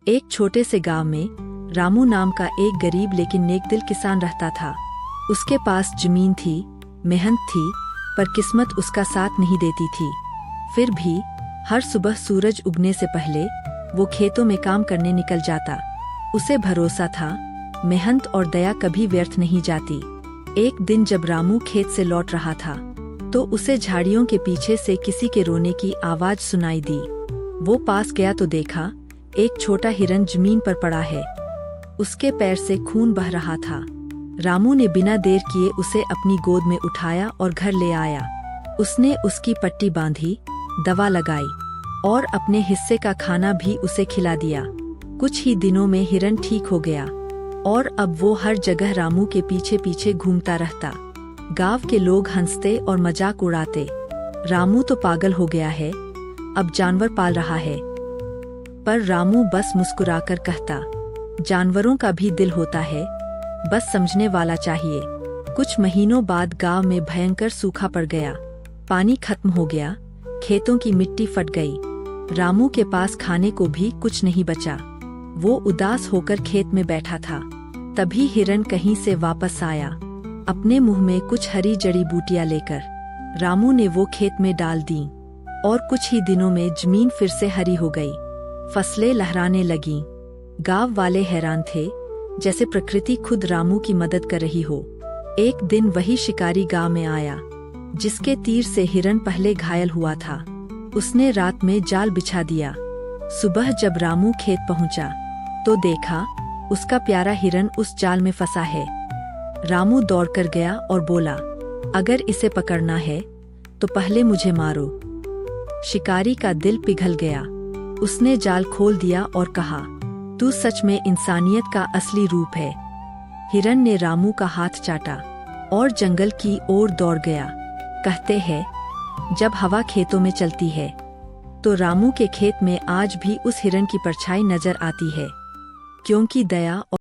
एक छोटे से गांव में रामू नाम का एक गरीब लेकिन नेकदिल किसान रहता था। उसके पास जमीन थी, मेहनत थी, पर किस्मत उसका साथ नहीं देती थी। फिर भी हर सुबह सूरज उगने से पहले वो खेतों में काम करने निकल जाता। उसे भरोसा था, मेहनत और दया कभी व्यर्थ नहीं जाती। एक दिन जब रामू खेत से लौट रहा था, तो उसे झाड़ियों के पीछे से किसी के रोने की आवाज सुनाई दी। वो पास गया तो देखा एक छोटा हिरन जमीन पर पड़ा है। उसके पैर से खून बह रहा था। रामू ने बिना देर किए उसे अपनी गोद में उठाया और घर ले आया। उसने उसकी पट्टी बांधी, दवा लगाई और अपने हिस्से का खाना भी उसे खिला दिया। कुछ ही दिनों में हिरन ठीक हो गया और अब वो हर जगह रामू के पीछे पीछे घूमता रहता। गांव के लोग हंसते और मजाक उड़ाते, रामू तो पागल हो गया है, अब जानवर पाल रहा है। पर रामू बस मुस्कुराकर कहता, जानवरों का भी दिल होता है, बस समझने वाला चाहिए। कुछ महीनों बाद गांव में भयंकर सूखा पड़ गया। पानी खत्म हो गया, खेतों की मिट्टी फट गई। रामू के पास खाने को भी कुछ नहीं बचा। वो उदास होकर खेत में बैठा था। तभी हिरन कहीं से वापस आया, अपने मुंह में कुछ हरी जड़ी बूटियां लेकर। रामू ने वो खेत में डाल दी और कुछ ही दिनों में जमीन फिर से हरी हो गई। फसलें लहराने लगीं। गांव वाले हैरान थे, जैसे प्रकृति खुद रामू की मदद कर रही हो। एक दिन वही शिकारी गांव में आया, जिसके तीर से हिरन पहले घायल हुआ था। उसने रात में जाल बिछा दिया। सुबह जब रामू खेत पहुंचा, तो देखा उसका प्यारा हिरन उस जाल में फंसा है। रामू दौड़कर गया और बोला, अगर इसे पकड़ना है तो पहले मुझे मारो। शिकारी का दिल पिघल गया। उसने जाल खोल दिया और कहा, तू सच में इंसानियत का असली रूप है। हिरन ने रामू का हाथ चाटा और जंगल की ओर दौड़ गया। कहते हैं, जब हवा खेतों में चलती है, तो रामू के खेत में आज भी उस हिरन की परछाई नजर आती है, क्योंकि दया